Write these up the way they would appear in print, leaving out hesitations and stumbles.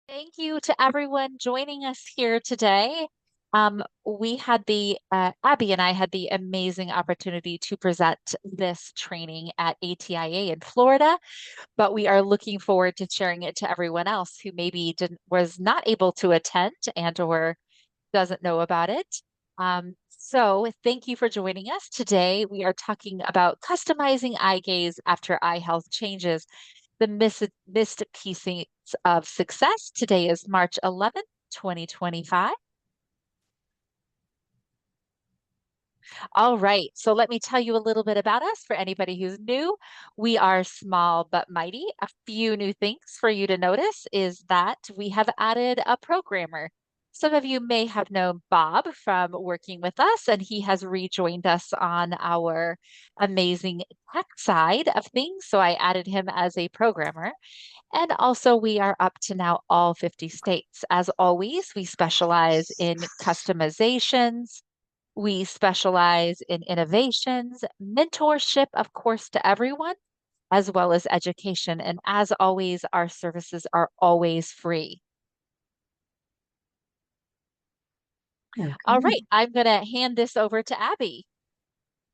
Thank you to everyone joining us here today. We had Abby and I had the amazing opportunity to present this training at ATIA in Florida, but we are looking forward to sharing it to everyone else who maybe was not able to attend and or doesn't know about it. So thank you for joining us today. We are talking about customizing eye gaze after eye health changes, the missed pieces of success. Today is March 11th, 2025. All right, so let me tell you a little bit about us for anybody who's new. We are small but mighty. A few new things for you to notice is that we have added a programmer. Some of you may have known Bob from working with us, and he has rejoined us on our amazing tech side of things. So I added him as a programmer. And also, we are up to now all 50 states. As always, we specialize in customizations. We specialize in innovations, mentorship, of course, to everyone, as well as education. And as always, our services are always free. All Okay. right, I'm going to hand this over to Abby.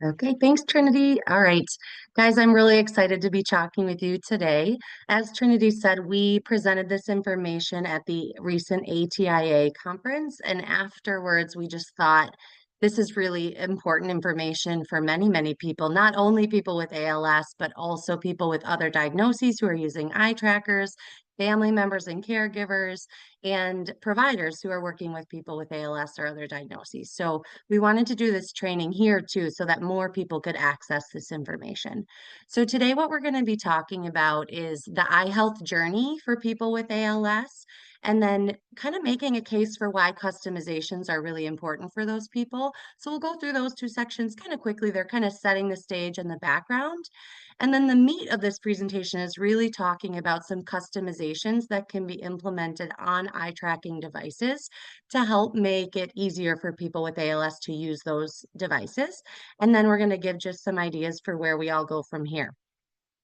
Okay. Thanks, Trinity. All right. Guys, I'm really excited to be talking with you today. As Trinity said, we presented this information at the recent ATIA conference, and afterwards, we just thought this is really important information for many, many people, not only people with ALS, but also people with other diagnoses who are using eye trackers, family members and caregivers, and providers who are working with people with ALS or other diagnoses. So we wanted to do this training here too, so that more people could access this information. So today what we're going to be talking about is the eye health journey for people with ALS, and then kind of making a case for why customizations are really important for those people. So we'll go through those two sections kind of quickly. They're kind of setting the stage and the background. And then the meat of this presentation is really talking about some customizations that can be implemented on eye tracking devices to help make it easier for people with ALS to use those devices. And then we're going to give just some ideas for where we all go from here.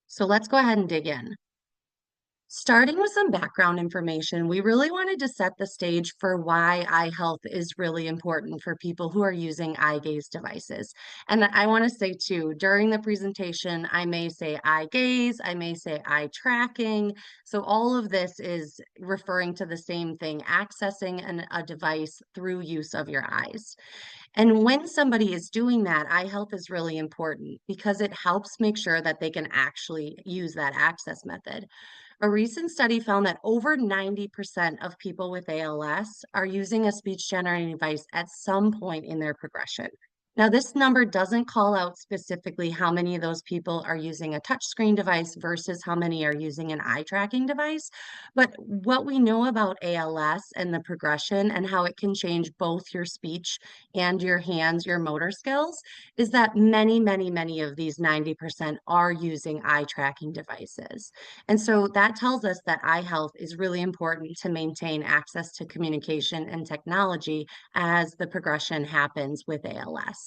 So let's go ahead and dig in. Starting with some background information, we really wanted to set the stage for why eye health is really important for people who are using eye gaze devices. And I want to say too, during the presentation, I may say eye gaze, I may say eye tracking. So all of this is referring to the same thing, accessing a device through use of your eyes. And when somebody is doing that, eye health is really important because it helps make sure that they can actually use that access method. A recent study found that over 90% of people with ALS are using a speech generating device at some point in their progression. Now, this number doesn't call out specifically how many of those people are using a touchscreen device versus how many are using an eye tracking device. But what we know about ALS and the progression and how it can change both your speech and your hands, your motor skills, is that many, many, many of these 90% are using eye tracking devices. And so that tells us that eye health is really important to maintain access to communication and technology as the progression happens with ALS.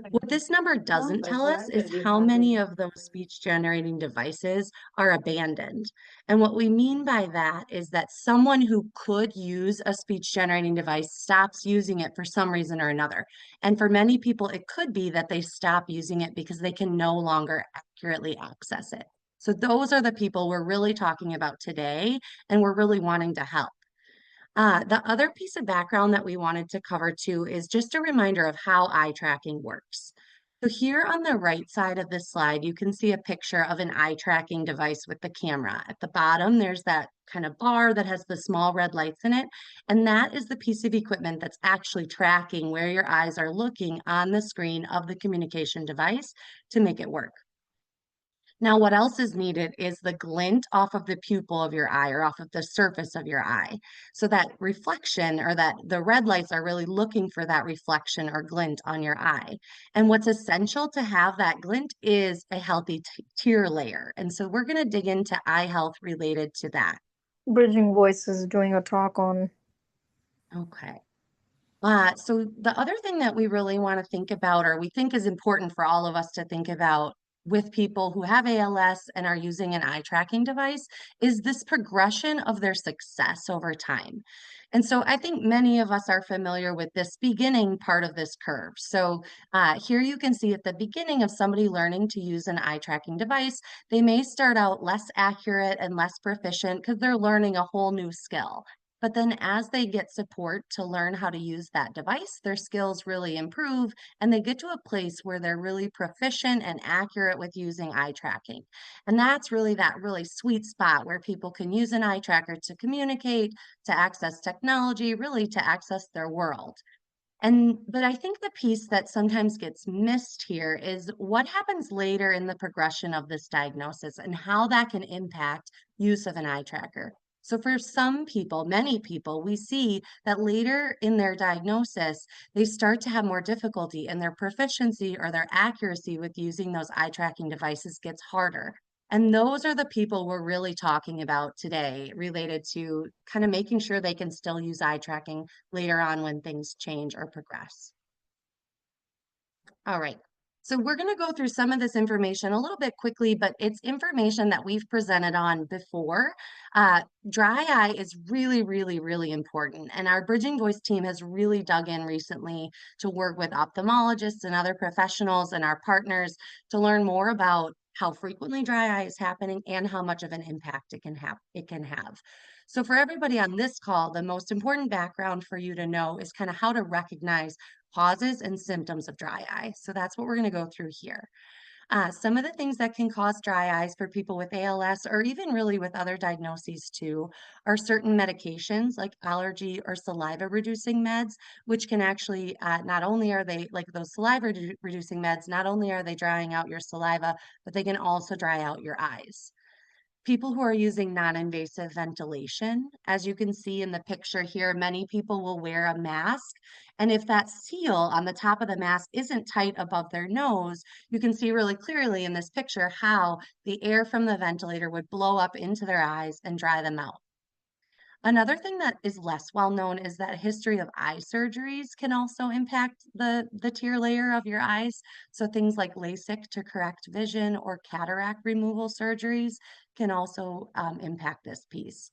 What this number doesn't tell us is how many of those speech generating devices are abandoned. And what we mean by that is that someone who could use a speech generating device stops using it for some reason or another. And for many people, it could be that they stop using it because they can no longer accurately access it. So those are the people we're really talking about today, and we're really wanting to help. The other piece of background that we wanted to cover too is just a reminder of how eye tracking works. So here on the right side of this slide, you can see a picture of an eye tracking device with the camera. At the bottom, there's that kind of bar that has the small red lights in it. And that is the piece of equipment that's actually tracking where your eyes are looking on the screen of the communication device to make it work. Now, what else is needed is the glint off of the pupil of your eye or off of the surface of your eye. So that reflection or that the red lights are really looking for that reflection or glint on your eye. And what's essential to have that glint is a healthy tear layer. And so we're going to dig into eye health related to that. Bridging Voices doing a talk on. Okay. So the other thing that we really want to think about, or we think is important for all of us to think about with people who have ALS and are using an eye tracking device is this progression of their success over time. And so I think many of us are familiar with this beginning part of this curve. So here you can see at the beginning of somebody learning to use an eye tracking device, they may start out less accurate and less proficient because they're learning a whole new skill. But then as they get support to learn how to use that device, their skills really improve and they get to a place where they're really proficient and accurate with using eye tracking. And that's really that really sweet spot where people can use an eye tracker to communicate, to access technology, really to access their world. But I think the piece that sometimes gets missed here is what happens later in the progression of this diagnosis and how that can impact use of an eye tracker. So for some people, many people, we see that later in their diagnosis, they start to have more difficulty and their proficiency or their accuracy with using those eye tracking devices gets harder. And those are the people we're really talking about today, related to kind of making sure they can still use eye tracking later on when things change or progress. All right. So we're going to go through some of this information a little bit quickly, but it's information that we've presented on before. Dry eye is really, really, really important. And our Bridging Voice team has really dug in recently to work with ophthalmologists and other professionals and our partners to learn more about how frequently dry eye is happening and how much of an impact it can have. So for everybody on this call, the most important background for you to know is kind of how to recognize causes and symptoms of dry eye. So that's what we're going to go through here. Some of the things that can cause dry eyes for people with ALS, or even really with other diagnoses too, are certain medications like allergy or saliva reducing meds, which can actually, not only are they like those saliva reducing meds, not only are they drying out your saliva, but they can also dry out your eyes. People who are using non-invasive ventilation, as you can see in the picture here, many people will wear a mask. And if that seal on the top of the mask isn't tight above their nose, you can see really clearly in this picture how the air from the ventilator would blow up into their eyes and dry them out. Another thing that is less well known is that history of eye surgeries can also impact the tear layer of your eyes. So things like LASIK to correct vision or cataract removal surgeries can also impact this piece.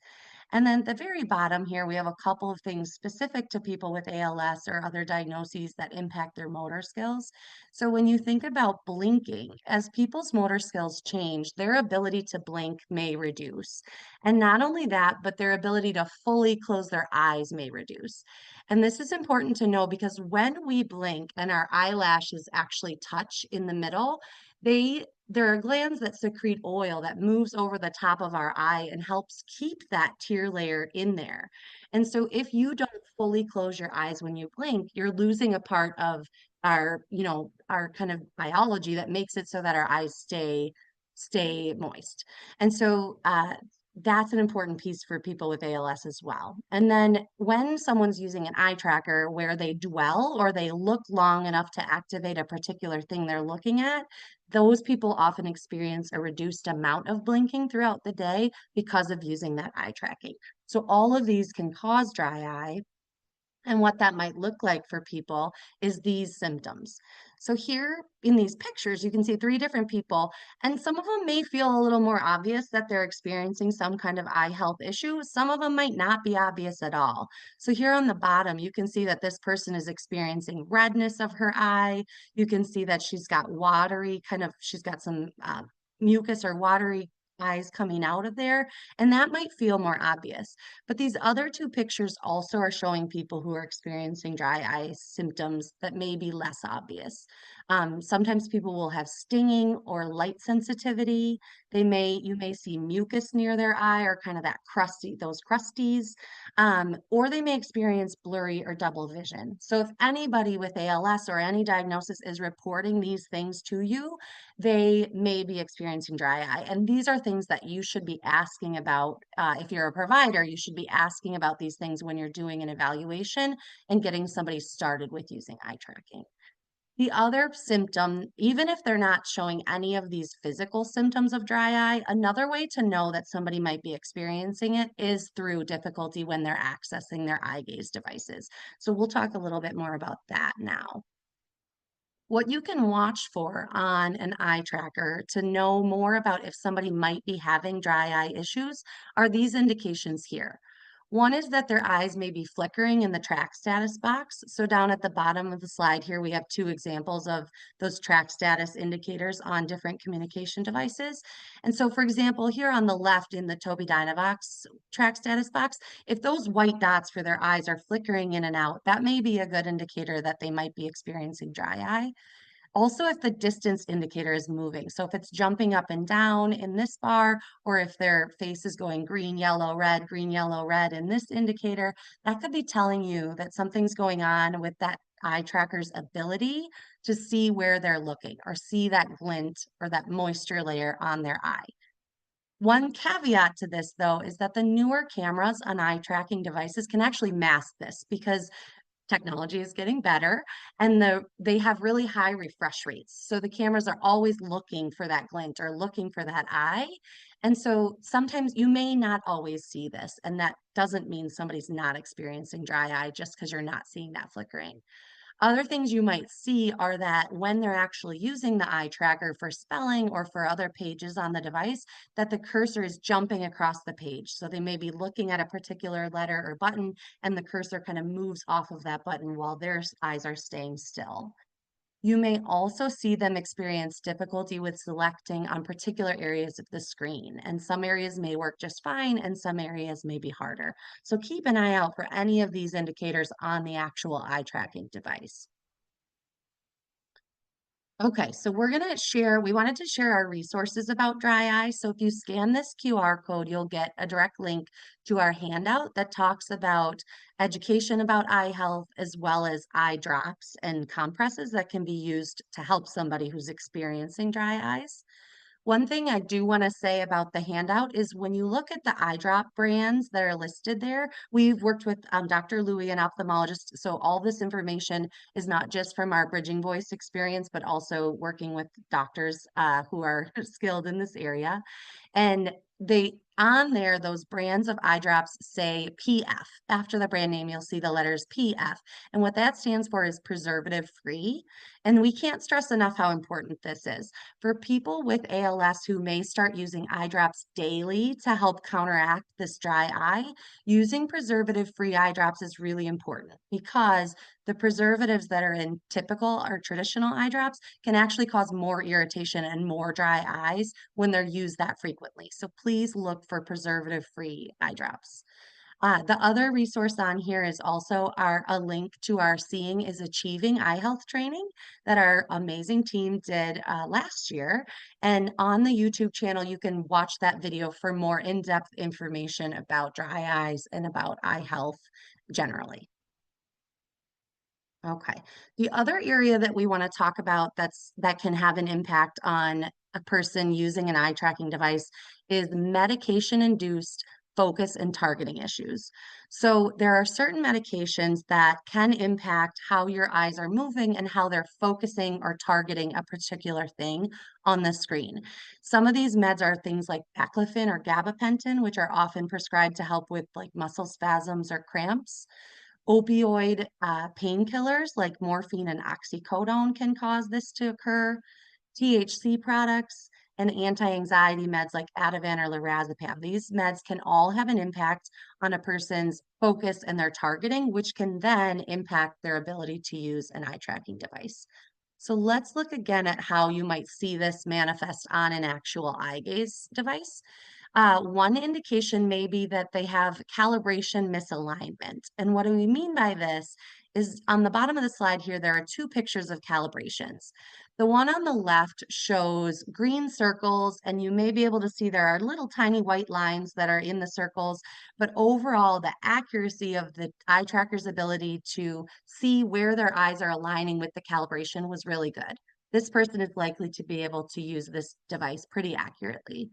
And then at the very bottom here, we have a couple of things specific to people with ALS or other diagnoses that impact their motor skills. So when you think about blinking, as people's motor skills change, their ability to blink may reduce. And not only that, but their ability to fully close their eyes may reduce. And this is important to know because when we blink and our eyelashes actually touch in the middle, there are glands that secrete oil that moves over the top of our eye and helps keep that tear layer in there. And so if you don't fully close your eyes when you blink, you're losing a part of our kind of biology that makes it so that our eyes stay moist. And so that's an important piece for people with ALS as well. And then when someone's using an eye tracker where they dwell or they look long enough to activate a particular thing they're looking at, those people often experience a reduced amount of blinking throughout the day because of using that eye tracking. So all of these can cause dry eye. And what that might look like for people is these symptoms. So here in these pictures, you can see three different people, and some of them may feel a little more obvious that they're experiencing some kind of eye health issue. Some of them might not be obvious at all. So here on the bottom, you can see that this person is experiencing redness of her eye. You can see that she's got she's got some mucus or watery eyes coming out of there, and that might feel more obvious. But these other two pictures also are showing people who are experiencing dry eye symptoms that may be less obvious. Sometimes people will have stinging or light sensitivity. You may see mucus near their eye or kind of those crusties, or they may experience blurry or double vision. So if anybody with ALS or any diagnosis is reporting these things to you, they may be experiencing dry eye. And these are things that you should be asking about. If you're a provider, you should be asking about these things when you're doing an evaluation and getting somebody started with using eye tracking. The other symptom, even if they're not showing any of these physical symptoms of dry eye, another way to know that somebody might be experiencing it is through difficulty when they're accessing their eye gaze devices. So we'll talk a little bit more about that now. What you can watch for on an eye tracker to know more about if somebody might be having dry eye issues are these indications here. One is that their eyes may be flickering in the track status box. So down at the bottom of the slide here, we have two examples of those track status indicators on different communication devices. And so, for example, here on the left in the Tobii Dynavox track status box, if those white dots for their eyes are flickering in and out, that may be a good indicator that they might be experiencing dry eye. Also, if the distance indicator is moving, so if it's jumping up and down in this bar, or if their face is going green, yellow, red in this indicator, that could be telling you that something's going on with that eye tracker's ability to see where they're looking or see that glint or that moisture layer on their eye. One caveat to this, though, is that the newer cameras on eye tracking devices can actually mask this because technology is getting better and they have really high refresh rates. So the cameras are always looking for that glint or looking for that eye. And so sometimes you may not always see this, and that doesn't mean somebody's not experiencing dry eye just because you're not seeing that flickering. Other things you might see are that when they're actually using the eye tracker for spelling or for other pages on the device, that the cursor is jumping across the page. So they may be looking at a particular letter or button, and the cursor kind of moves off of that button while their eyes are staying still. You may also see them experience difficulty with selecting on particular areas of the screen, and some areas may work just fine and some areas may be harder. So keep an eye out for any of these indicators on the actual eye tracking device. Okay, so we wanted to share our resources about dry eye. So if you scan this QR code, you'll get a direct link to our handout that talks about education about eye health, as well as eye drops and compresses that can be used to help somebody who's experiencing dry eyes. One thing I do want to say about the handout is when you look at the eye drop brands that are listed there, we've worked with Dr. Louie, an ophthalmologist. So all this information is not just from our Bridging Voice experience, but also working with doctors who are skilled in this area. And they on there, those brands of eye drops say PF. After the brand name, you'll see the letters PF. And what that stands for is preservative free. And we can't stress enough how important this is. For people with ALS who may start using eye drops daily to help counteract this dry eye, using preservative-free eye drops is really important because the preservatives that are in typical or traditional eye drops can actually cause more irritation and more dry eyes when they're used that frequently. So please look for preservative-free eye drops. The other resource on here is also a link to our Seeing is Achieving eye health training that our amazing team did last year. And on the YouTube channel, you can watch that video for more in-depth information about dry eyes and about eye health generally. Okay. The other area that we want to talk about that can have an impact on a person using an eye tracking device is medication-induced focus and targeting issues. So there are certain medications that can impact how your eyes are moving and how they're focusing or targeting a particular thing on the screen. Some of these meds are things like baclofen or gabapentin, which are often prescribed to help with like muscle spasms or cramps. Opioid painkillers like morphine and oxycodone can cause this to occur. THC products and anti-anxiety meds like Ativan or lorazepam. These meds can all have an impact on a person's focus and their targeting, which can then impact their ability to use an eye tracking device. So let's look again at how you might see this manifest on an actual eye gaze device. One indication may be that they have calibration misalignment. And what do we mean by this is on the bottom of the slide here, there are two pictures of calibrations. The one on the left shows green circles, and you may be able to see there are little tiny white lines that are in the circles, but overall, the accuracy of the eye tracker's ability to see where their eyes are aligning with the calibration was really good. This person is likely to be able to use this device pretty accurately.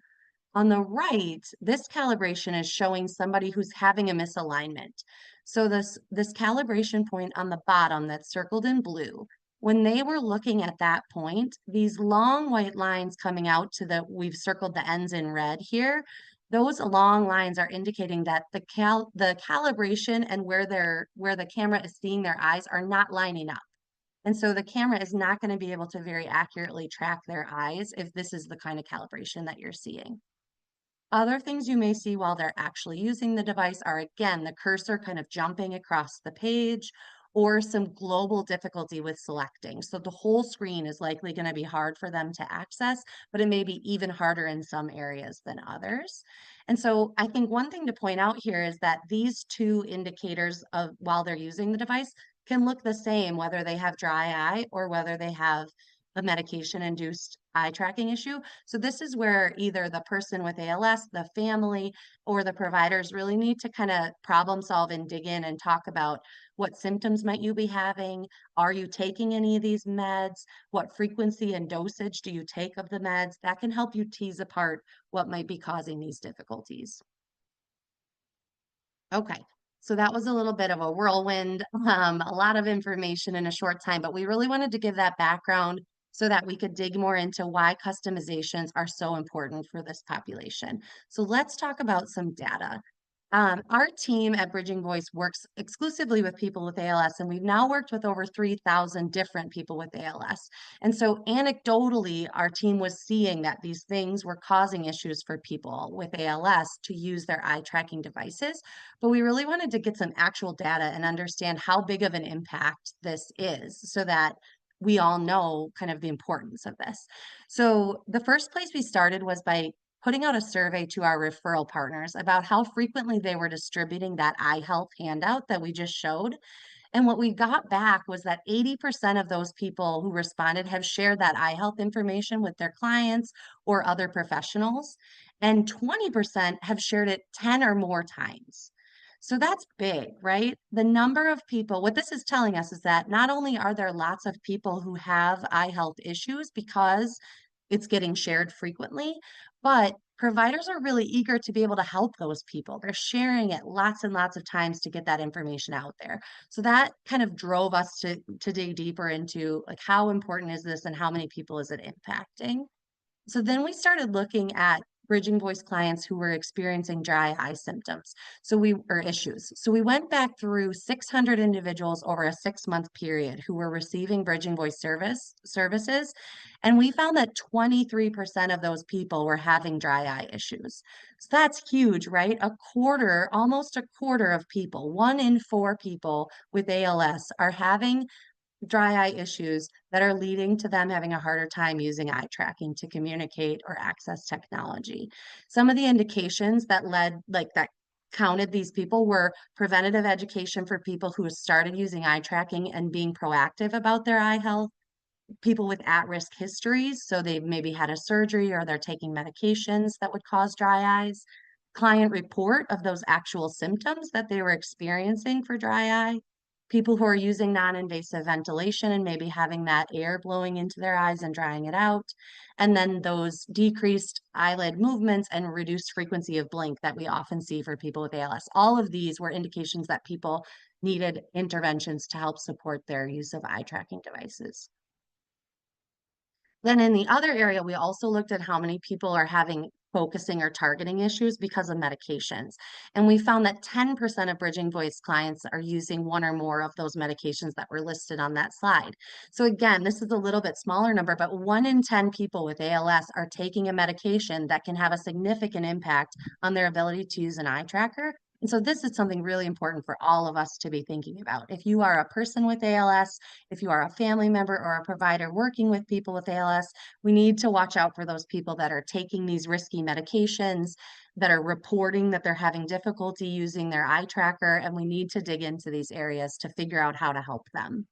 On the right, this calibration is showing somebody who's having a misalignment. So this calibration point on the bottom that's circled in blue, when they were looking at that point, these long white lines coming out to we've circled the ends in red here, those long lines are indicating that the calibration and where the camera is seeing their eyes are not lining up. And so the camera is not going to be able to very accurately track their eyes if this is the kind of calibration that you're seeing. Other things you may see while they're actually using the device are, again, the cursor kind of jumping across the page or some global difficulty with selecting. So the whole screen is likely going to be hard for them to access, but it may be even harder in some areas than others. And so I think one thing to point out here is that these two indicators of while they're using the device can look the same, whether they have dry eye or whether they have a medication-induced eye tracking issue. So this is where either the person with ALS, the family, or the providers really need to kind of problem solve and dig in and talk about what symptoms might you be having? Are you taking any of these meds? What frequency and dosage do you take of the meds? That can help you tease apart what might be causing these difficulties. Okay, so that was a little bit of a whirlwind, a lot of information in a short time, but we really wanted to give that background so that we could dig more into why customizations are so important for this population. So let's talk about some data. Our team at Bridging Voice works exclusively with people with ALS, and we've now worked with over 3,000 different people with ALS. And so, anecdotally, our team was seeing that these things were causing issues for people with ALS to use their eye tracking devices. But we really wanted to get some actual data and understand how big of an impact this is so that we all know kind of the importance of this. So, the first place we started was by putting out a survey to our referral partners about how frequently they were distributing that eye health handout that we just showed. And what we got back was that 80% of those people who responded have shared that eye health information with their clients or other professionals, and 20% have shared it 10 or more times. So that's big, right? The number of people, what this is telling us is that not only are there lots of people who have eye health issues because it's getting shared frequently, but providers are really eager to be able to help those people. They're sharing it lots and lots of times to get that information out there. So that kind of drove us to dig deeper into like how important is this and how many people is it impacting? So then we started looking at Bridging Voice clients who were experiencing dry eye symptoms. Or issues. So we went back through 600 individuals over a 6-month period who were receiving Bridging Voice services. And we found that 23% of those people were having dry eye issues. So that's huge, right? Almost a quarter of people, 1 in 4 people with ALS are having dry eye issues that are leading to them having a harder time using eye tracking to communicate or access technology. Some of the indications that counted these people were preventative education for people who started using eye tracking and being proactive about their eye health, people with at-risk histories, so they've maybe had a surgery or they're taking medications that would cause dry eyes, client report of those actual symptoms that they were experiencing for dry eye, people who are using non-invasive ventilation and maybe having that air blowing into their eyes and drying it out, and then those decreased eyelid movements and reduced frequency of blink that we often see for people with ALS. All of these were indications that people needed interventions to help support their use of eye tracking devices. Then in the other area, we also looked at how many people are having focusing or targeting issues because of medications. And we found that 10% of Bridging Voice clients are using one or more of those medications that were listed on that slide. So again, this is a little bit smaller number, but 1 in 10 people with ALS are taking a medication that can have a significant impact on their ability to use an eye tracker. And so this is something really important for all of us to be thinking about. If you are a person with ALS, if you are a family member or a provider working with people with ALS, we need to watch out for those people that are taking these risky medications, that are reporting that they're having difficulty using their eye tracker, and we need to dig into these areas to figure out how to help them.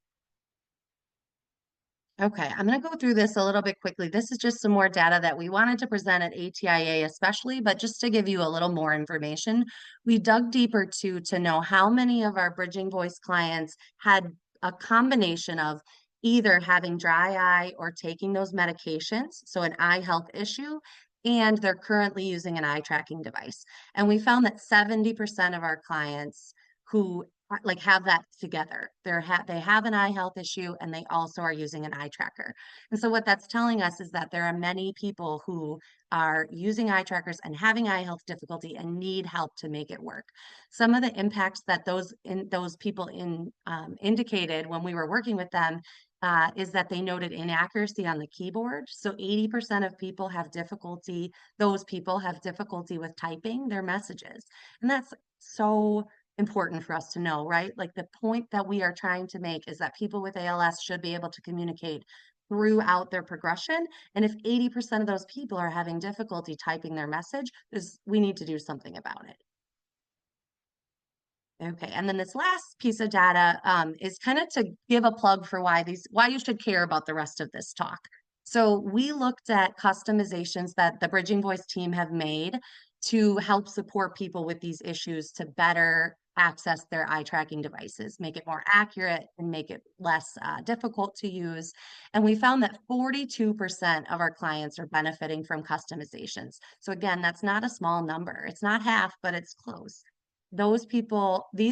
Okay, I'm going to go through this a little bit quickly. This is just some more data that we wanted to present at ATIA especially, but just to give you a little more information, we dug deeper to know how many of our Bridging Voice clients had a combination of either having dry eye or taking those medications, so an eye health issue, and they're currently using an eye tracking device. And we found that 70% of our clients who like have that together. They have an eye health issue and they also are using an eye tracker. And so what that's telling us is that there are many people who are using eye trackers and having eye health difficulty and need help to make it work. Some of the impacts that those people indicated when we were working with them is that they noted inaccuracy on the keyboard. So 80% of people have difficulty, those people have difficulty with typing their messages. And that's so important for us to know, right? Like the point that we are trying to make is that people with ALS should be able to communicate throughout their progression. And if 80% of those people are having difficulty typing their message, we need to do something about it. Okay, and then this last piece of data is kind of to give a plug for why you should care about the rest of this talk. So we looked at customizations that the Bridging Voice team have made to help support people with these issues to better access their eye tracking devices, make it more accurate and make it less difficult to use. And we found that 42% of our clients are benefiting from customizations. So again, that's not a small number. It's not half, but it's close. These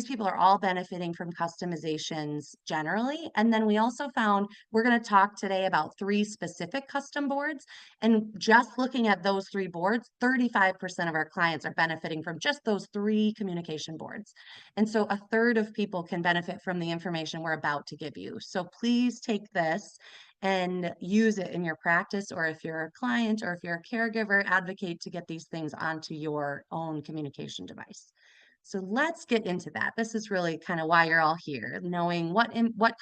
people are all benefiting from customizations generally. And then we also found we're going to talk today about 3 specific custom boards. And just looking at those 3 boards, 35% of our clients are benefiting from just those 3 communication boards. And so a third of people can benefit from the information we're about to give you. So please take this and use it in your practice, or if you're a client or if you're a caregiver, advocate to get these things onto your own communication device. So let's get into that. This is really kind of why you're all here, knowing what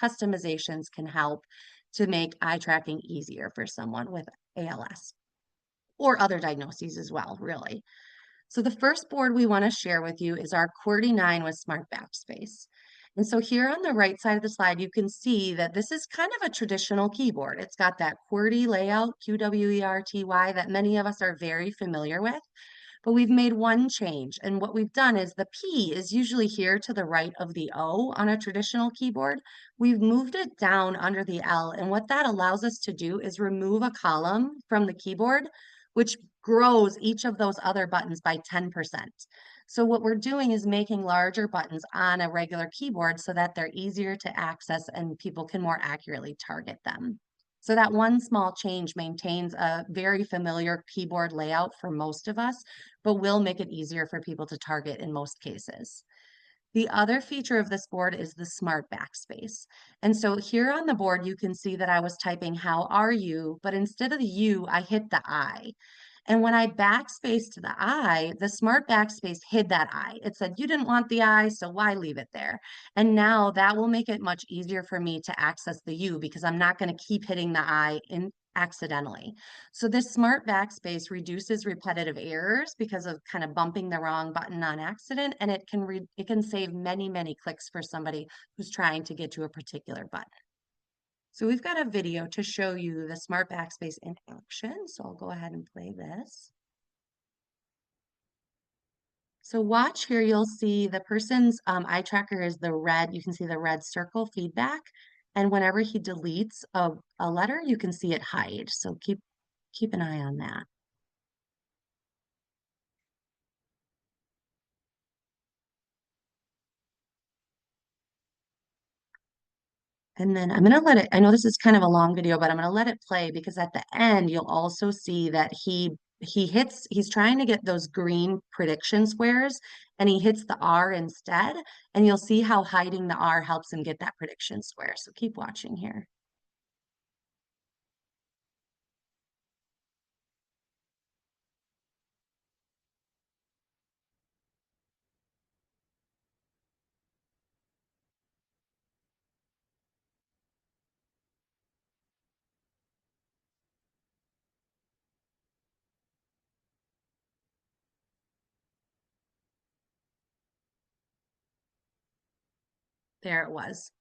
customizations can help to make eye tracking easier for someone with ALS or other diagnoses as well, really. So the first board we want to share with you is our QWERTY 9 with Smart Backspace. And so here on the right side of the slide, you can see that this is kind of a traditional keyboard. It's got that QWERTY layout, QWERTY, that many of us are very familiar with. But we've made one change, and what we've done is the P is usually here to the right of the O on a traditional keyboard. We've moved it down under the L, and what that allows us to do is remove a column from the keyboard, which grows each of those other buttons by 10%. So what we're doing is making larger buttons on a regular keyboard so that they're easier to access and people can more accurately target them. So that one small change maintains a very familiar keyboard layout for most of us, but will make it easier for people to target in most cases. The other feature of this board is the Smart Backspace. And so here on the board, you can see that I was typing, "How are you?" But instead of the U, I hit the I. And when I backspace to the I, the Smart Backspace hid that I. It said, "You didn't want the I, so why leave it there?" And now that will make it much easier for me to access the U because I'm not going to keep hitting the I accidentally. So this Smart Backspace reduces repetitive errors because of kind of bumping the wrong button on accident, and it can save many clicks for somebody who's trying to get to a particular button. So we've got a video to show you the Smart Backspace in action. So I'll go ahead and play this. So watch here, you'll see the person's eye tracker is the red, you can see the red circle feedback. And whenever he deletes a letter, you can see it hide. So keep an eye on that. And then I'm going to let it, I know this is kind of a long video, but I'm going to let it play because at the end, you'll also see that he's trying to get those green prediction squares and he hits the R instead. And you'll see how hiding the R helps him get that prediction square. So keep watching here. There it was.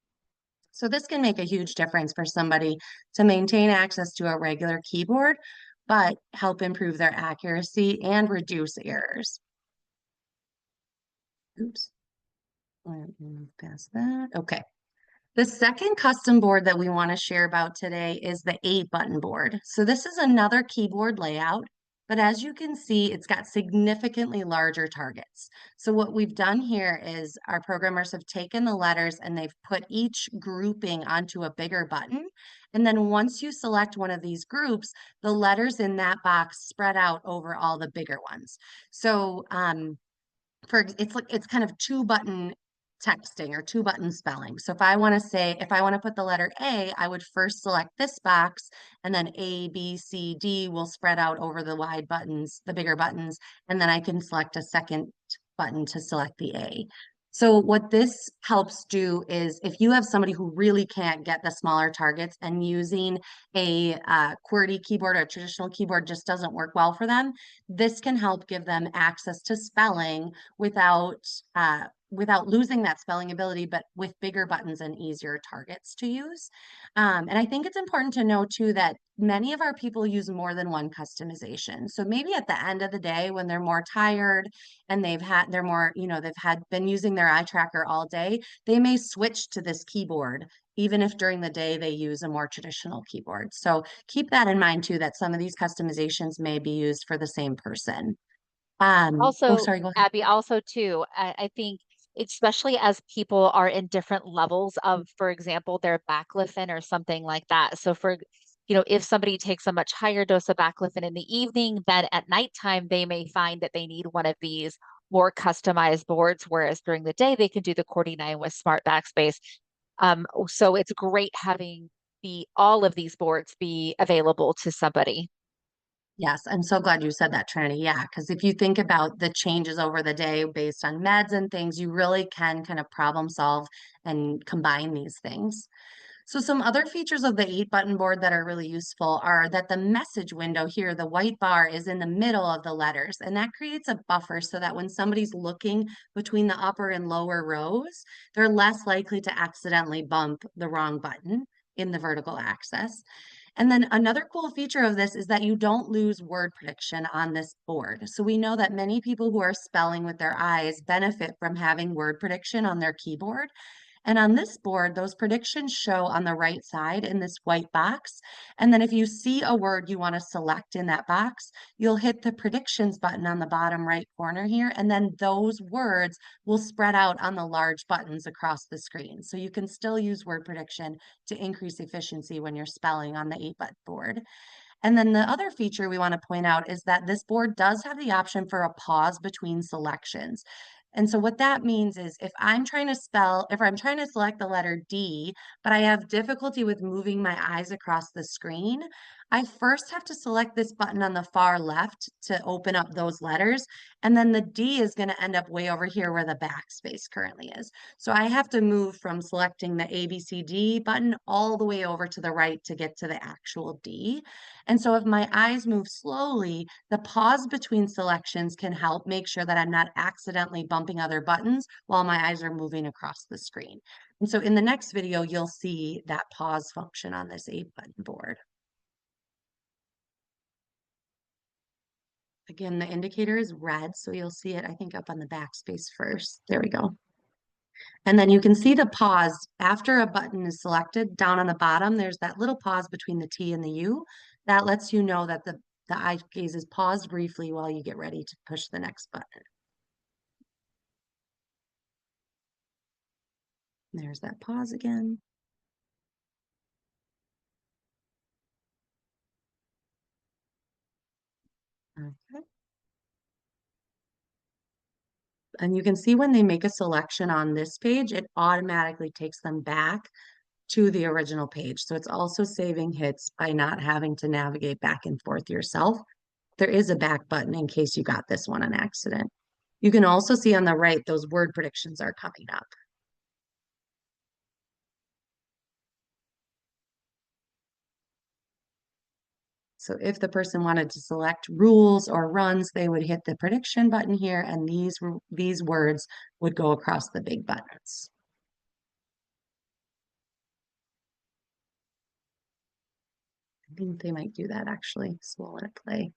So this can make a huge difference for somebody to maintain access to a regular keyboard, but help improve their accuracy and reduce errors. Oops. Let me move past that. Okay. The second custom board that we want to share about today is the 8-button board. So this is another keyboard layout, but as you can see, it's got significantly larger targets. So what we've done here is our programmers have taken the letters and they've put each grouping onto a bigger button. And then once you select one of these groups, the letters in that box spread out over all the bigger ones. So it's kind of 2-button texting or two button spelling. So if I want to put the letter A, I would first select this box and then A, B, C, D will spread out over the wide buttons, the bigger buttons, and then I can select a second button to select the A. So what this helps do is if you have somebody who really can't get the smaller targets and using a QWERTY keyboard or a traditional keyboard just doesn't work well for them, this can help give them access to spelling without losing that spelling ability, but with bigger buttons and easier targets to use. And I think it's important to know too that many of our people use more than one customization. So maybe at the end of the day, when they're more tired and they're more, been using their eye tracker all day, they may switch to this keyboard, even if during the day they use a more traditional keyboard. So keep that in mind too, that some of these customizations may be used for the same person. Oh, Also, sorry, go ahead. Abby, also too, I think especially as people are in different levels of, for example, their baclofen or something like that. So if somebody takes a much higher dose of baclofen in the evening, then at nighttime they may find that they need one of these more customized boards, whereas during the day they can do the QWERTY 9 with Smart Backspace. So it's great having all of these boards be available to somebody. Yes, I'm so glad you said that, Trinity. Yeah, because if you think about the changes over the day based on meds and things, you really can kind of problem solve and combine these things. So some other features of the 8-button board that are really useful are that the message window here, the white bar, is in the middle of the letters, and that creates a buffer so that when somebody's looking between the upper and lower rows, they're less likely to accidentally bump the wrong button in the vertical axis. And then another cool feature of this is that you don't lose word prediction on this board. So we know that many people who are spelling with their eyes benefit from having word prediction on their keyboard. And on this board, those predictions show on the right side in this white box. And then if you see a word you want to select in that box, you'll hit the predictions button on the bottom right corner here. And then those words will spread out on the large buttons across the screen. So you can still use word prediction to increase efficiency when you're spelling on the 8-button board. And then the other feature we want to point out is that this board does have the option for a pause between selections. And so what that means is if I'm trying to select the letter D, but I have difficulty with moving my eyes across the screen, I first have to select this button on the far left to open up those letters. And then the D is going to end up way over here where the backspace currently is. So I have to move from selecting the ABCD button all the way over to the right to get to the actual D. And so if my eyes move slowly, the pause between selections can help make sure that I'm not accidentally bumping other buttons while my eyes are moving across the screen. And so in the next video, you'll see that pause function on this 8-button board. Again, the indicator is red, so you'll see it, I think, up on the backspace first. There we go. And then you can see the pause after a button is selected. Down on the bottom, there's that little pause between the T and the U. That lets you know that the eye gaze is paused briefly while you get ready to push the next button. There's that pause again. Okay. And you can see when they make a selection on this page, it automatically takes them back to the original page. So it's also saving hits by not having to navigate back and forth yourself. There is a back button in case you got this one on accident. You can also see on the right, those word predictions are coming up. So if the person wanted to select rules or runs, they would hit the prediction button here, and these words would go across the big buttons. I think they might do that actually, so we'll let it play.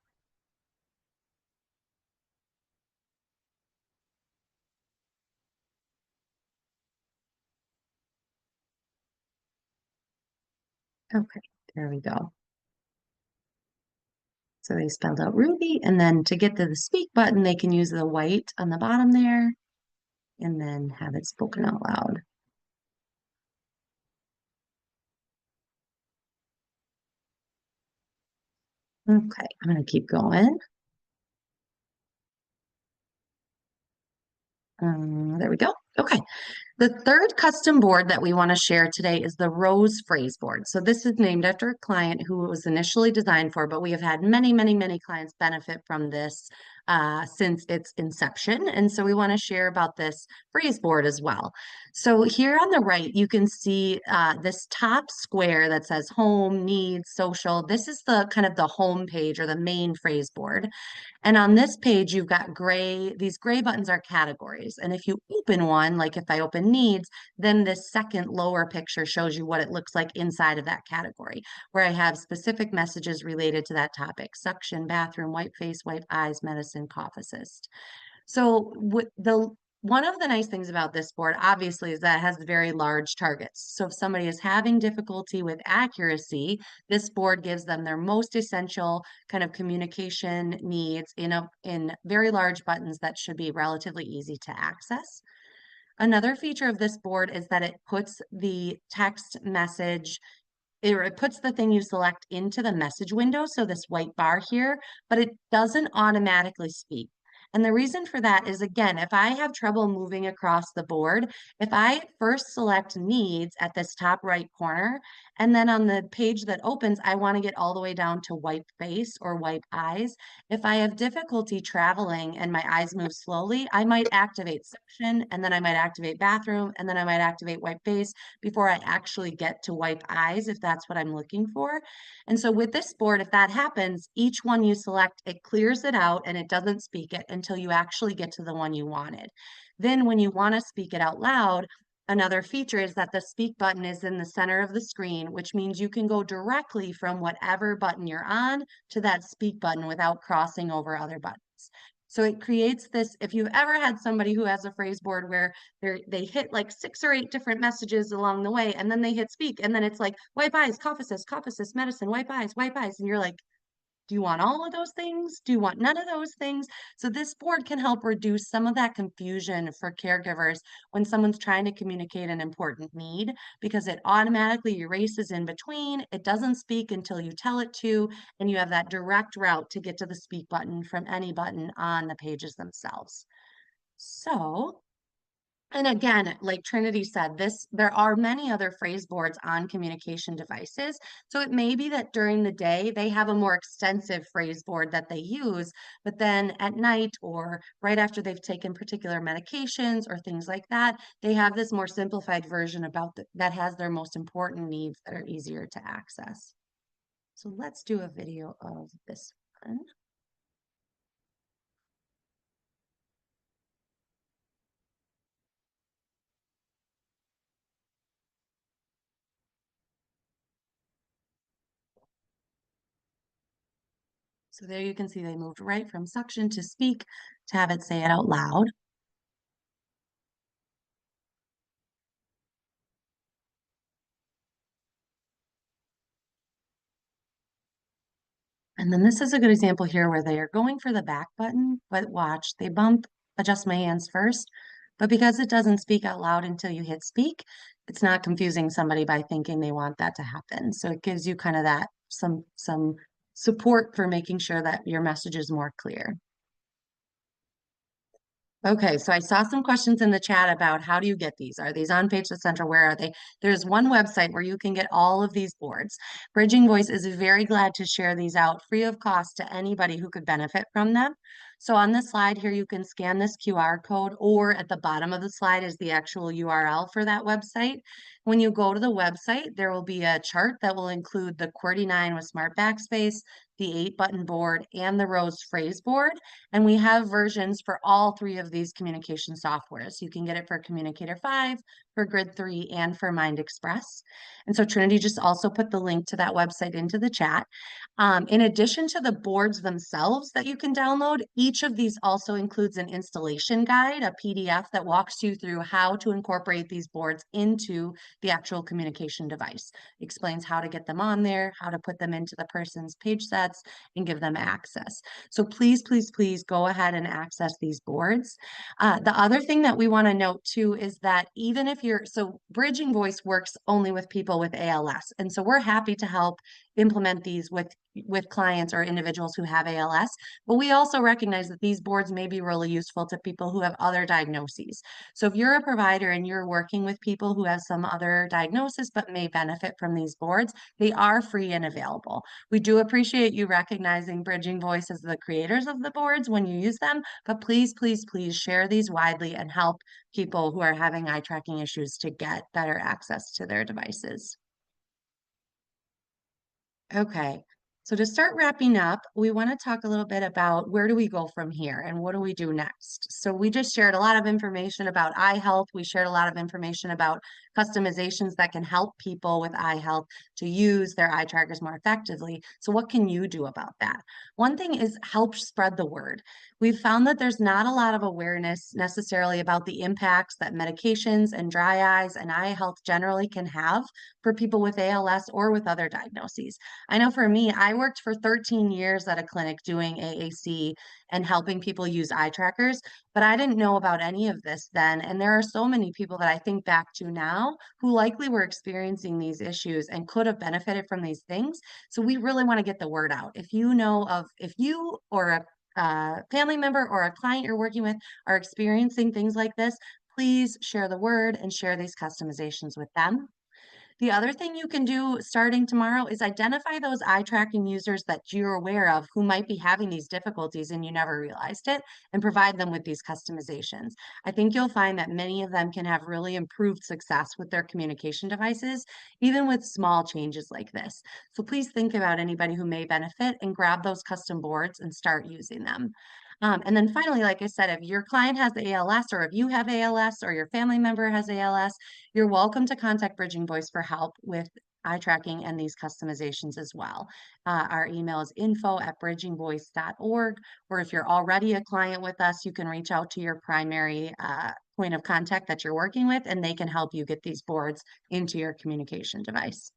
Okay, there we go. So they spelled out Ruby, and then to get to the speak button, they can use the white on the bottom there, and then have it spoken out loud. Okay, I'm gonna keep going. There we go. Okay. The third custom board that we want to share today is the Rose Phrase Board. So this is named after a client who it was initially designed for, but we have had many, many, many clients benefit from this since its inception. And so we want to share about this phrase board as well. So here on the right, you can see this top square that says home, needs, social. This is the kind of the home page or the main phrase board. And on this page, you've got these gray buttons are categories. And if you open one, like if I open needs, then this second lower picture shows you what it looks like inside of that category, where I have specific messages related to that topic: suction, bathroom, white face, white eyes, medicine, cough assist. So one of the nice things about this board, obviously, is that it has very large targets. So if somebody is having difficulty with accuracy, this board gives them their most essential kind of communication needs in very large buttons that should be relatively easy to access. Another feature of this board is that it puts the text message, it puts the thing you select into the message window, so this white bar here, but it doesn't automatically speak. And the reason for that is, again, if I have trouble moving across the board, if I first select needs at this top right corner, and then on the page that opens, I want to get all the way down to wipe face or wipe eyes. If I have difficulty traveling and my eyes move slowly, I might activate suction, and then I might activate bathroom, and then I might activate wipe face before I actually get to wipe eyes, if that's what I'm looking for. And so with this board, if that happens, each one you select, it clears it out and it doesn't speak it until you actually get to the one you wanted. Then when you want to speak it out loud, another feature is that the speak button is in the center of the screen, which means you can go directly from whatever button you're on to that speak button without crossing over other buttons. So it creates this, if you've ever had somebody who has a phrase board where they hit like 6 or 8 different messages along the way, and then they hit speak, and then it's like wipe eyes, cough assist, medicine, wipe eyes, and you're like, do you want all of those things? Do you want none of those things? So this board can help reduce some of that confusion for caregivers when someone's trying to communicate an important need, because it automatically erases in between. It doesn't speak until you tell it to, and you have that direct route to get to the speak button from any button on the pages themselves. So, and again, like Trinity said, there are many other phrase boards on communication devices. So it may be that during the day they have a more extensive phrase board that they use, but then at night or right after they've taken particular medications or things like that, they have this more simplified version that has their most important needs that are easier to access. So let's do a video of this one. So there you can see they moved right from suction to speak to have it say it out loud. And then this is a good example here where they are going for the back button, but watch, they bump adjust my hands first, but because it doesn't speak out loud until you hit speak, it's not confusing somebody by thinking they want that to happen. So it gives you kind of that some support for making sure that your message is more clear. Okay, so I saw some questions in the chat about how do you get these? Are these on Page Central? Where are they? There's one website where you can get all of these boards. Bridging Voice is very glad to share these out free of cost to anybody who could benefit from them. So on the slide here, you can scan this QR code, or at the bottom of the slide is the actual URL for that website. When you go to the website, there will be a chart that will include the QWERTY 9 with Smart Backspace, the 8-button board, and the Rose Phrase board. And we have versions for all 3 of these communication softwares. You can get it for Communicator 5, for Grid 3, and for MindExpress. And so Trinity just also put the link to that website into the chat. In addition to the boards themselves that you can download, each of these also includes an installation guide, a PDF that walks you through how to incorporate these boards into the actual communication device. Explains how to get them on there, how to put them into the person's page sets, and give them access. So please, please, please go ahead and access these boards. The other thing that we want to note too is that even if so Bridging Voice works only with people with ALS. And so we're happy to help implement these with clients or individuals who have ALS. But we also recognize that these boards may be really useful to people who have other diagnoses. So if you're a provider and you're working with people who have some other diagnosis but may benefit from these boards, they are free and available. We do appreciate you recognizing Bridging Voice as the creators of the boards when you use them, but please, please, please share these widely and help people who are having eye tracking issues to get better access to their devices. Okay, so to start wrapping up, we want to talk a little bit about where do we go from here and what do we do next? So we just shared a lot of information about eye health. We shared a lot of information about customizations that can help people with eye health to use their eye trackers more effectively. So what can you do about that? One thing is help spread the word. We've found that there's not a lot of awareness necessarily about the impacts that medications and dry eyes and eye health generally can have for people with ALS or with other diagnoses. I know for me, I worked for 13 years at a clinic doing AAC and helping people use eye trackers, but I didn't know about any of this then. And there are so many people that I think back to now who likely were experiencing these issues and could have benefited from these things. So we really want to get the word out. If you know of, if you or a family member or a client you're working with are experiencing things like this, please share the word and share these customizations with them. The other thing you can do starting tomorrow is identify those eye tracking users that you're aware of who might be having these difficulties and you never realized it, and provide them with these customizations. I think you'll find that many of them can have really improved success with their communication devices, even with small changes like this. So please think about anybody who may benefit and grab those custom boards and start using them. And then finally, like I said, if your client has ALS or if you have ALS or your family member has ALS, you're welcome to contact Bridging Voice for help with eye tracking and these customizations as well. Our email is info@bridgingvoice.org, or if you're already a client with us, you can reach out to your primary point of contact that you're working with, and they can help you get these boards into your communication device.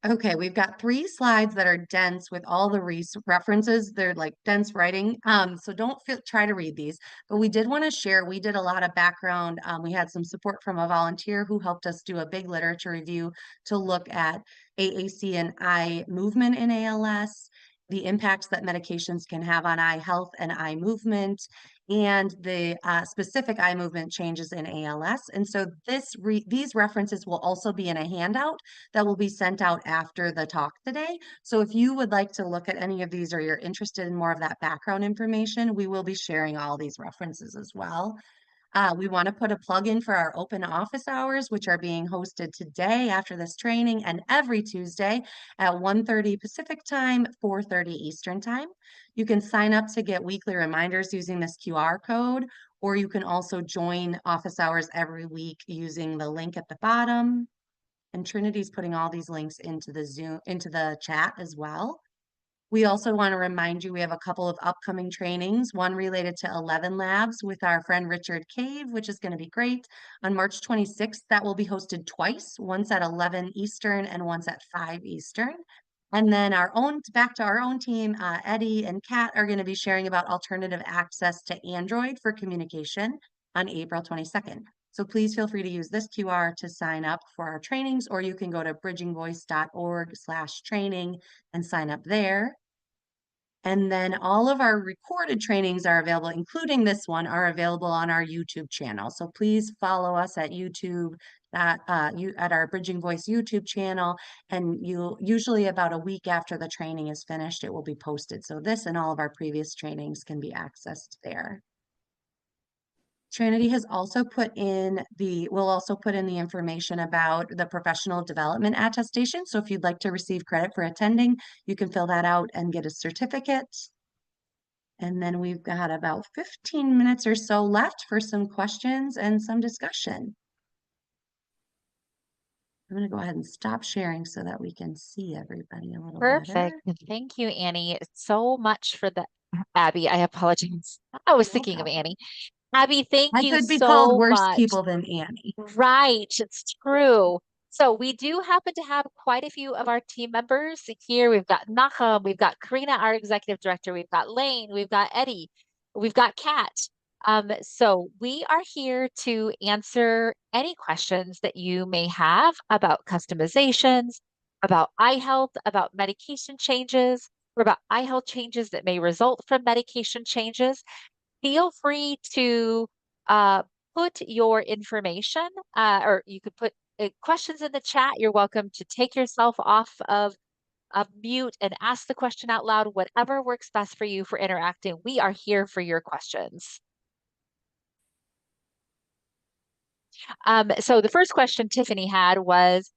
Okay, we've got 3 slides that are dense with all the references. They're like dense writing. So don't try to read these, but we did want to share, we did a lot of background. We had some support from a volunteer who helped us do a big literature review to look at AAC and eye movement in ALS, the impacts that medications can have on eye health and eye movement, and the specific eye movement changes in ALS. And so these references will also be in a handout that will be sent out after the talk today. So if you would like to look at any of these or you're interested in more of that background information, we will be sharing all these references as well. We want to put a plug in for our open office hours, which are being hosted today after this training and every Tuesday at 1:30 Pacific time, 4:30 Eastern time. You can sign up to get weekly reminders using this QR code, or you can also join office hours every week using the link at the bottom. And Trinity's putting all these links into the chat as well. We also want to remind you we have a couple of upcoming trainings, one related to 11 Labs with our friend Richard Cave, which is going to be great. On March 26th, that will be hosted twice, once at 11 Eastern and once at 5 Eastern. And then back to our own team, Eddie and Kat are going to be sharing about alternative access to Android for communication on April 22nd. So please feel free to use this QR to sign up for our trainings, or you can go to bridgingvoice.org/training and sign up there. And then all of our recorded trainings are available, including this one, are available on our YouTube channel. So please follow us at YouTube, at our Bridging Voice YouTube channel. And usually about a week after the training is finished, it will be posted. So this and all of our previous trainings can be accessed there. Trinity has also will also put in the information about the professional development attestation. So if you'd like to receive credit for attending, you can fill that out and get a certificate. And then we've got about 15 minutes or so left for some questions and some discussion. I'm going to go ahead and stop sharing so that we can see everybody a little Perfect. better. Thank you, Annie, so much for the Abby. I apologize. I was No thinking of problem. Annie. Abby, thank I you could be called so worse much. people than Annie. Right, it's true. So we do happen to have quite a few of our team members here. We've got Nahum, we've got Karina, our executive director, we've got Lane, we've got Eddie, we've got Kat. So we are here to answer any questions that you may have about customizations, about eye health, about medication changes, or about eye health changes that may result from medication changes, feel free to uh, put your information, or you could put questions in the chat. You're welcome to take yourself off of mute and ask the question out loud, whatever works best for you for interacting. We are here for your questions. So the first question Tiffany had was,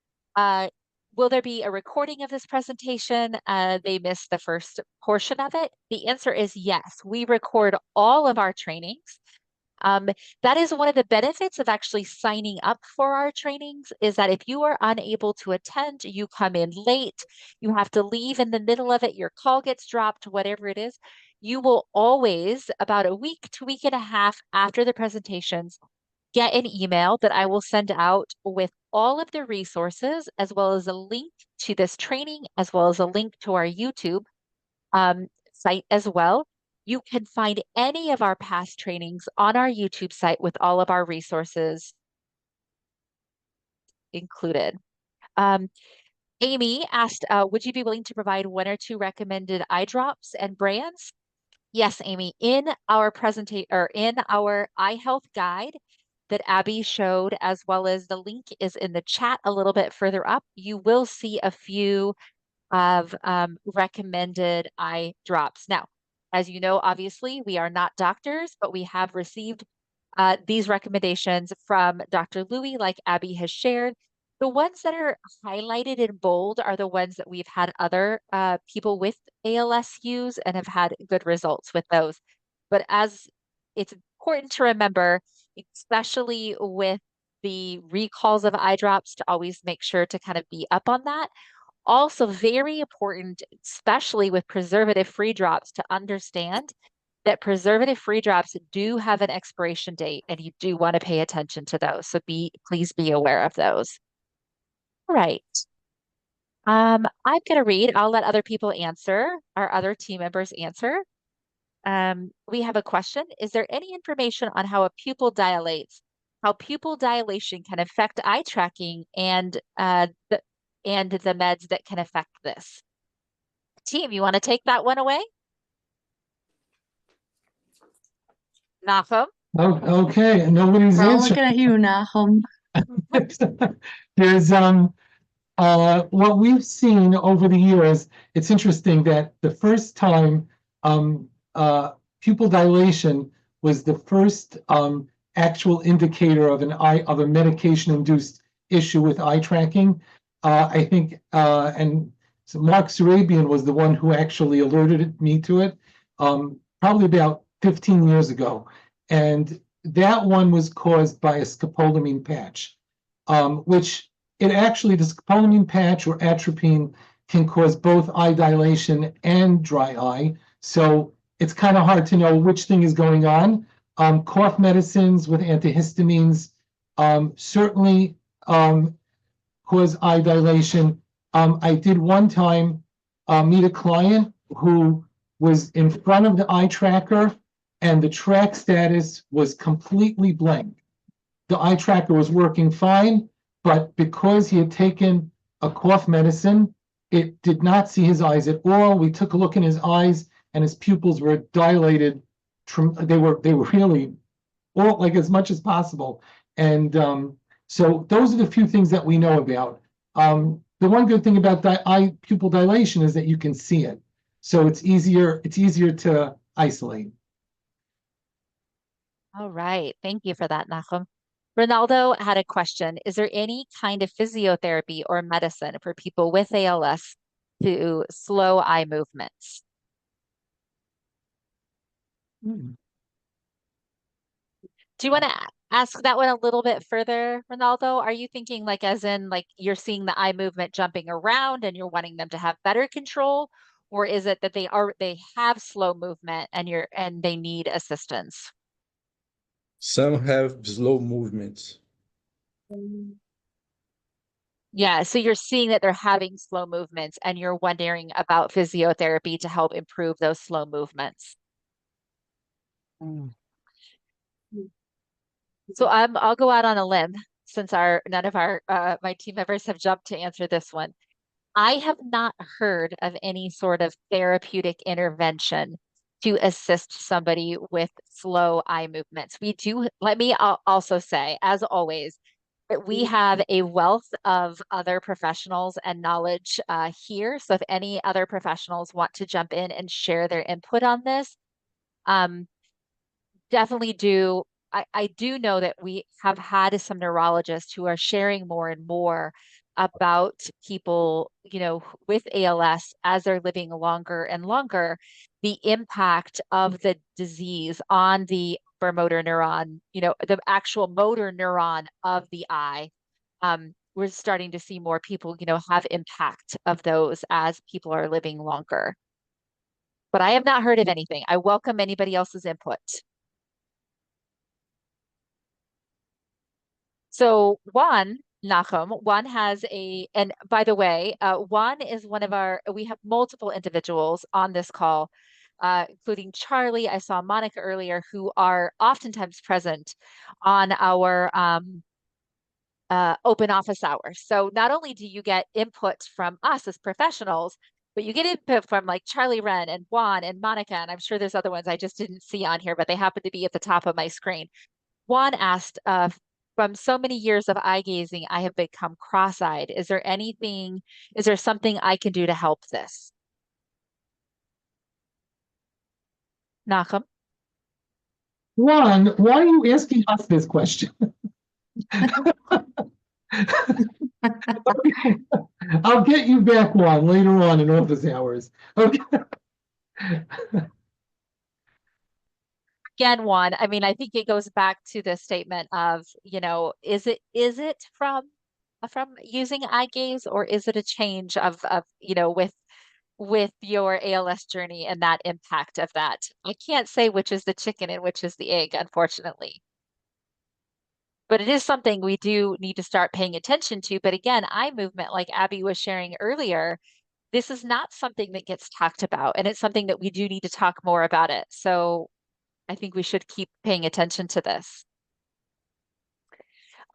will there be a recording of this presentation? They missed the first portion of it. The answer is yes. We record all of our trainings. That is one of the benefits of actually signing up for our trainings, is that if you are unable to attend, you come in late, you have to leave in the middle of it, your call gets dropped, whatever it is, you will always, about a week to week and a half after the presentations, get an email that I will send out with all of the resources, as well as a link to this training, as well as a link to our YouTube site as well. You can find any of our past trainings on our YouTube site with all of our resources included. Amy asked, would you be willing to provide 1 or 2 recommended eye drops and brands? Yes, Amy, in our presentation or in our eye health guide that Abby showed, as well as the link is in the chat a little bit further up, you will see a few of recommended eye drops. Now, as you know, obviously, we are not doctors, but we have received these recommendations from Dr. Louie, like Abby has shared. The ones that are highlighted in bold are the ones that we've had other people with ALS use and have had good results with those. But as it's important to remember, especially with the recalls of eye drops, to always make sure to kind of be up on that. Also, very important, especially with preservative-free drops, to understand that preservative-free drops do have an expiration date, and you do want to pay attention to those. So please be aware of those. All right. I'm going to read. I'll let other people answer, our other team members answer. We have a question. Is there any information on how a pupil dilates, how pupil dilation can affect eye tracking and the meds that can affect this? Team, you want to take that one away? Nahum? Oh, okay, nobody's We're all answering. looking at you, Nahum. There's what we've seen over the years, it's interesting that the first time pupil dilation was the first actual indicator of a medication-induced issue with eye tracking. I think and so Mark Sarabian was the one who actually alerted me to it, probably about 15 years ago. And that one was caused by a scopolamine patch, which the scopolamine patch or atropine can cause both eye dilation and dry eye. So it's kind of hard to know which thing is going on. Cough medicines with antihistamines certainly cause eye dilation. I did one time meet a client who was in front of the eye tracker and the track status was completely blank. The eye tracker was working fine, but because he had taken a cough medicine, it did not see his eyes at all. We took a look in his eyes and his pupils were dilated. They were really all like as much as possible. And so those are the few things that we know about. The one good thing about eye pupil dilation is that you can see it. So it's easier to isolate. All right. Thank you for that, Nahum. Ronaldo had a question. Is there any kind of physiotherapy or medicine for people with ALS to slow eye movements? Hmm. Do you want to ask that one a little bit further, Ronaldo? Are you thinking like as in like you're seeing the eye movement jumping around and you're wanting them to have better control? Or is it that they have slow movement and they need assistance? Some have slow movements. Yeah, so you're seeing that they're having slow movements and you're wondering about physiotherapy to help improve those slow movements. So I'll go out on a limb since none of our my team members have jumped to answer this one. I have not heard of any sort of therapeutic intervention to assist somebody with slow eye movements. We do, let me also say, as always, that we have a wealth of other professionals and knowledge here. So if any other professionals want to jump in and share their input on this, um, definitely do. I do know that we have had some neurologists who are sharing more and more about people, with ALS as they're living longer and longer, the impact of the disease on the motor neuron, the actual motor neuron of the eye. We're starting to see more people, have impact of those as people are living longer. But I have not heard of anything. I welcome anybody else's input. So Juan Juan has and by the way, Juan is we have multiple individuals on this call, including Charlie. I saw Monica earlier, who are oftentimes present on our open office hours. So not only do you get input from us as professionals, but you get input from like Charlie Wren and Juan and Monica, and I'm sure there's other ones I just didn't see on here, but they happen to be at the top of my screen. Juan asked, from so many years of eye gazing, I have become cross-eyed. Is there something I can do to help this? Nachum? Juan, why are you asking us this question? I'll get you back, Juan, later on in office hours. Okay. Again, Juan, I mean, I think it goes back to the statement of, is it from using eye gaze, or is it a change of with your ALS journey and that impact of that? I can't say which is the chicken and which is the egg, unfortunately. But it is something we do need to start paying attention to. But again, eye movement, like Abby was sharing earlier, this is not something that gets talked about, and it's something that we do need to talk more about it. So I think we should keep paying attention to this.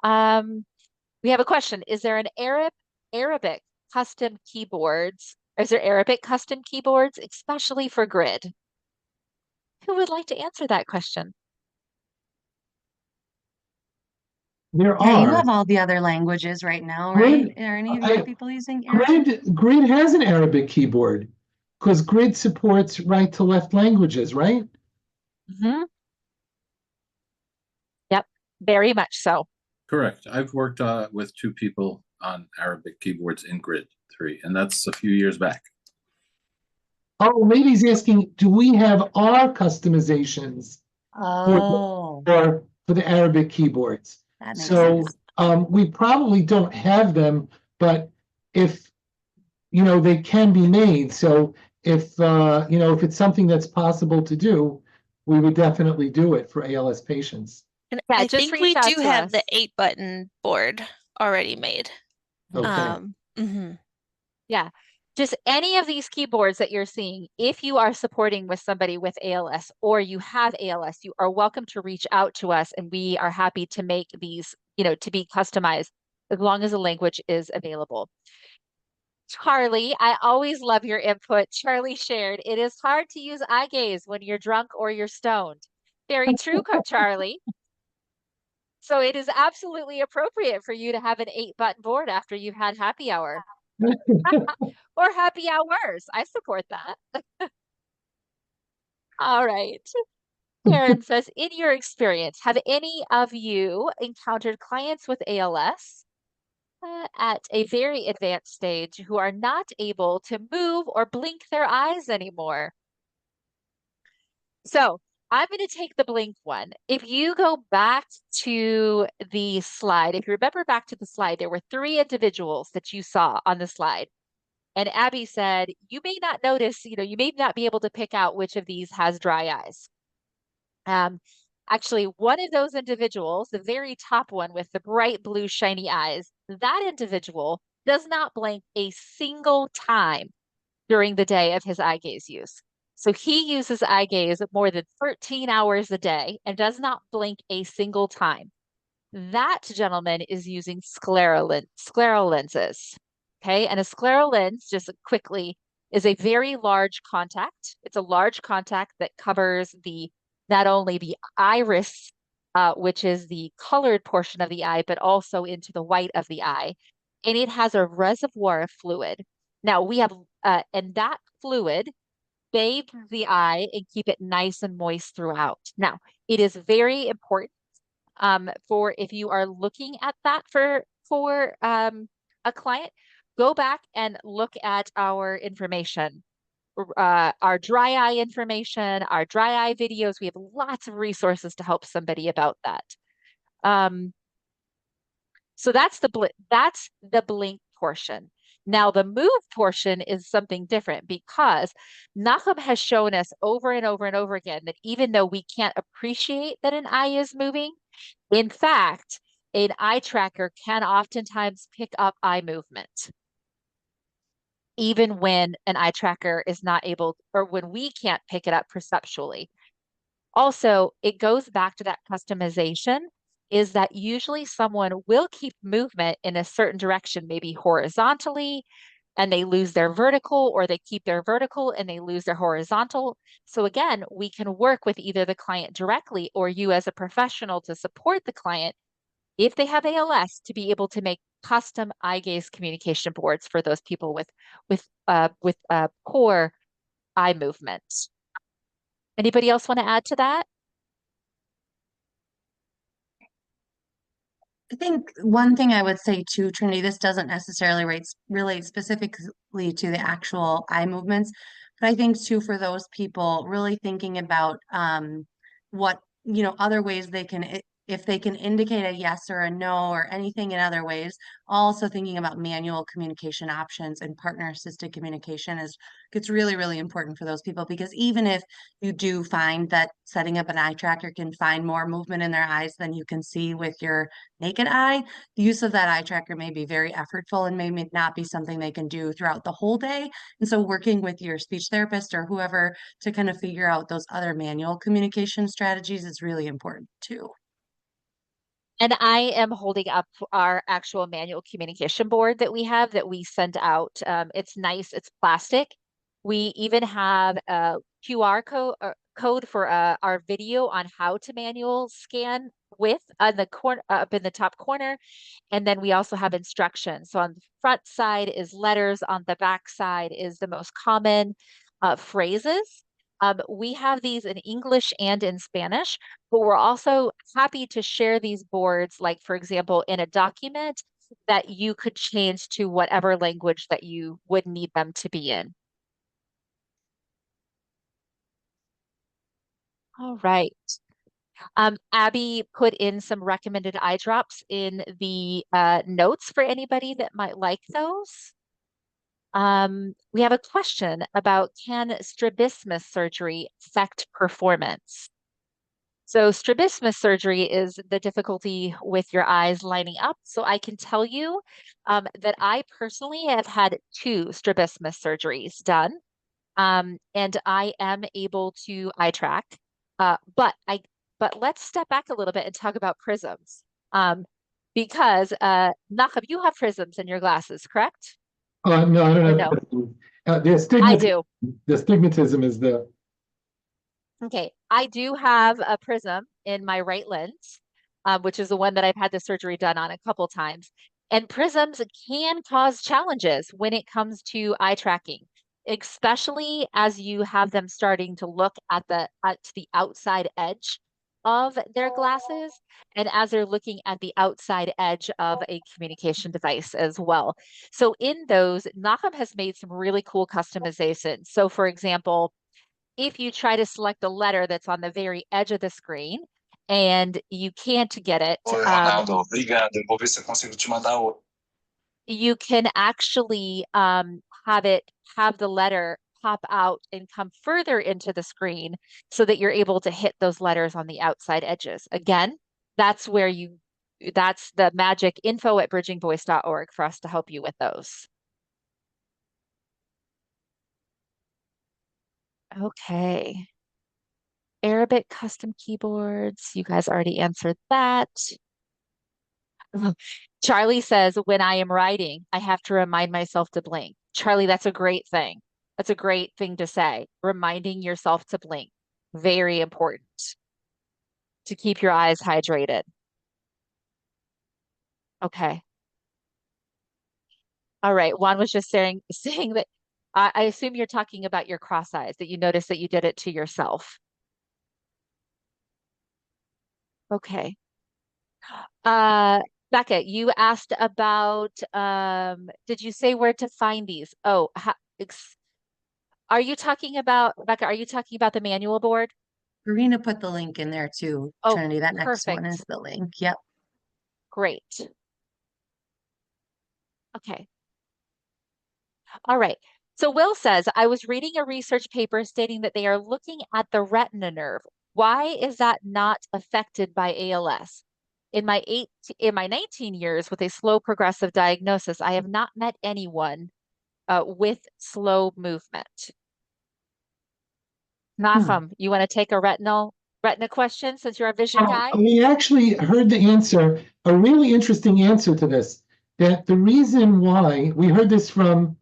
We have a question. Is there an Arabic custom keyboards? Is there Arabic custom keyboards, especially for grid? Who would like to answer that question? There Yeah, you are. have all the other languages right now, Grid- right? Are any of your people using Arabic? Grid has an Arabic keyboard because Grid supports right to left languages, right? Mm-hmm. Yep, very much so. Correct. I've worked with 2 people on Arabic keyboards in Grid 3, and that's a few years back. Oh, lady's asking, do we have our customizations Oh, for the Arabic keyboards? that makes So sense. we probably don't have them, but if they can be made. So if if it's something that's possible to do, we would definitely do it for ALS patients. And Yeah, I just think we reach out do to have us. the 8-button board already made. Okay. Yeah, just any of these keyboards that you're seeing, if you are supporting with somebody with ALS or you have ALS, you are welcome to reach out to us, and we are happy to make these, to be customized as long as the language is available. Charlie, I always love your input. Charlie shared, it is hard to use eye gaze when you're drunk or you're stoned. Very true, Charlie. So it is absolutely appropriate for you to have an 8-button board after you've had happy hour. Or happy hours. I support that. All right. Karen says, in your experience, have any of you encountered clients with ALS at a very advanced stage who are not able to move or blink their eyes anymore? So I'm going to take the blink one. If you go back to the slide, if you remember back to the slide, there were 3 individuals that you saw on the slide. And Abby said, you may not notice, you may not be able to pick out which of these has dry eyes. Actually, one of those individuals, the very top one with the bright blue shiny eyes, that individual does not blink a single time during the day of his eye gaze use. So he uses eye gaze more than 13 hours a day and does not blink a single time. That gentleman is using scleral lenses. Okay, and a scleral lens, just quickly, is a very large contact. It's a large contact that covers not only the iris, which is the colored portion of the eye, but also into the white of the eye. And it has a reservoir of fluid. Now we have, and that fluid bathes the eye and keep it nice and moist throughout. Now, it is very important for if you are looking at that for a client, go back and look at our information, our dry eye information, our dry eye videos. We have lots of resources to help somebody about that. So that's the blink portion. Now the move portion is something different because Nahum has shown us over and over and over again that even though we can't appreciate that an eye is moving, in fact, an eye tracker can oftentimes pick up eye movement, even when an eye tracker is not able, or when we can't pick it up perceptually. Also, it goes back to that customization, is that usually someone will keep movement in a certain direction, maybe horizontally, and they lose their vertical, or they keep their vertical and they lose their horizontal. So again, we can work with either the client directly or you as a professional to support the client if they have ALS to be able to make custom eye gaze communication boards for those people with poor eye movement. Anybody else want to add to that? I think one thing I would say too, Trinity, this doesn't necessarily relate specifically to the actual eye movements, but I think too for those people really thinking about what, other ways they can, if they can indicate a yes or a no or anything in other ways, also thinking about manual communication options and partner assisted communication is it's really, really important for those people because even if you do find that setting up an eye tracker can find more movement in their eyes than you can see with your naked eye, the use of that eye tracker may be very effortful and may not be something they can do throughout the whole day. And so working with your speech therapist or whoever to kind of figure out those other manual communication strategies is really important too. And I am holding up our actual manual communication board that we have that we send out. It's nice, it's plastic. We even have a QR code for our video on how to manual scan with on the corner up in the top corner. And then we also have instructions. So on the front side is letters, on the back side is the most common phrases. We have these in English and in Spanish, but we're also happy to share these boards, like for example, in a document that you could change to whatever language that you would need them to be in. All right. Abby put in some recommended eye drops in the notes for anybody that might like those. We have a question about, can strabismus surgery affect performance? So strabismus surgery is the difficulty with your eyes lining up. So I can tell you that I personally have had 2 strabismus surgeries done, and I am able to eye track. But let's step back a little bit and talk about prisms, because Nahum, you have prisms in your glasses, correct? No, I Or don't no? know. The I astigmatism, do. the astigmatism is the Okay, I do have a prism in my right lens, which is the one that I've had the surgery done on a couple times. And prisms can cause challenges when it comes to eye tracking, especially as you have them starting to look at the outside edge of their glasses, and as they're looking at the outside edge of a communication device as well. So in those, Nahum has made some really cool customizations. So for example, if you try to select a letter that's on the very edge of the screen and you can't get it, Oi, Ronaldo, obrigado. Eu vou ver se eu consigo te mandar o. you can actually have the letter pop out and come further into the screen so that you're able to hit those letters on the outside edges. Again, that's the magic info at bridgingvoice.org for us to help you with those. Okay. Arabic custom keyboards, you guys already answered that. Charlie says, when I am writing, I have to remind myself to blink. Charlie, that's a great thing. That's a great thing to say. Reminding yourself to blink. Very important to keep your eyes hydrated. Okay. All right. Juan was just saying that I assume you're talking about your cross eyes, that you noticed that you did it to yourself. Okay. Becca, you asked about, did you say where to find these? Oh, are you talking about, Becca, are you talking about the manual board? Karina put the link in there too, Oh, Trinity. That next one perfect. is the link. Yep. Great. Okay. All right. So Will says, I was reading a research paper stating that they are looking at the retina nerve. Why is that not affected by ALS? In my 19 years with a slow progressive diagnosis, I have not met anyone with slow movement. Nafam, you want to take a retina question since you're a vision guy? We actually heard the answer, a really interesting answer to this, that the reason why, we heard this from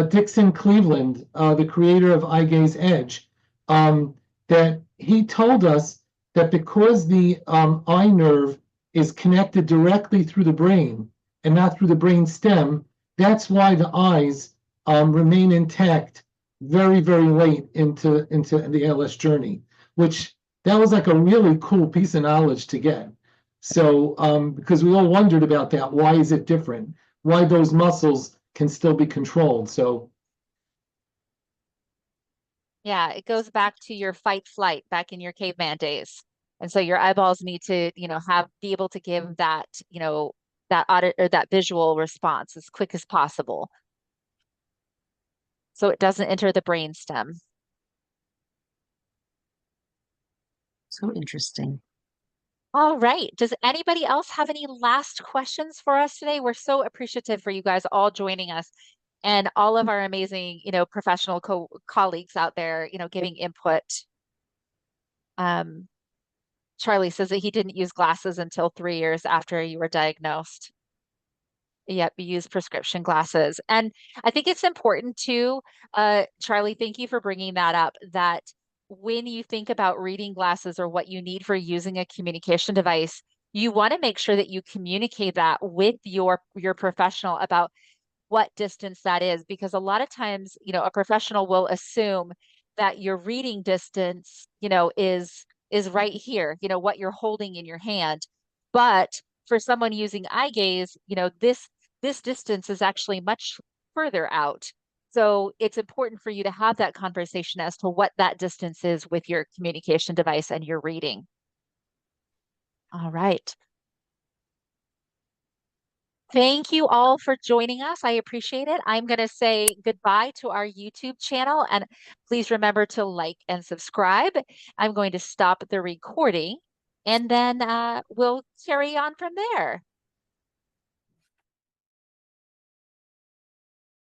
Dixon Cleveland, the creator of Eye Gaze Edge, that he told us that because the eye nerve is connected directly through the brain and not through the brain stem, that's why the eyes remain intact very, very late into the ALS journey, which that was like a really cool piece of knowledge to get. So, because we all wondered about that, why is it different? Why those muscles can still be controlled? So, yeah, it goes back to your fight flight back in your caveman days. And so your eyeballs need to, be able to give that, that audit or that visual response as quick as possible. So it doesn't enter the brain stem. So interesting. All right. Does anybody else have any last questions for us today? We're so appreciative for you guys all joining us and all of our amazing, professional colleagues out there, giving input. Charlie says that he didn't use glasses until 3 years after you were diagnosed. Yep, you use prescription glasses. And I think it's important too, Charlie, thank you for bringing that up, that when you think about reading glasses or what you need for using a communication device, you want to make sure that you communicate that with your professional about what distance that is, because a lot of times, a professional will assume that your reading distance, is right here, what you're holding in your hand. But for someone using eye gaze, this distance is actually much further out. So it's important for you to have that conversation as to what that distance is with your communication device and your reading. All right. Thank you all for joining us. I appreciate it. I'm going to say goodbye to our YouTube channel, and please remember to like and subscribe. I'm going to stop the recording, and then we'll carry on from there.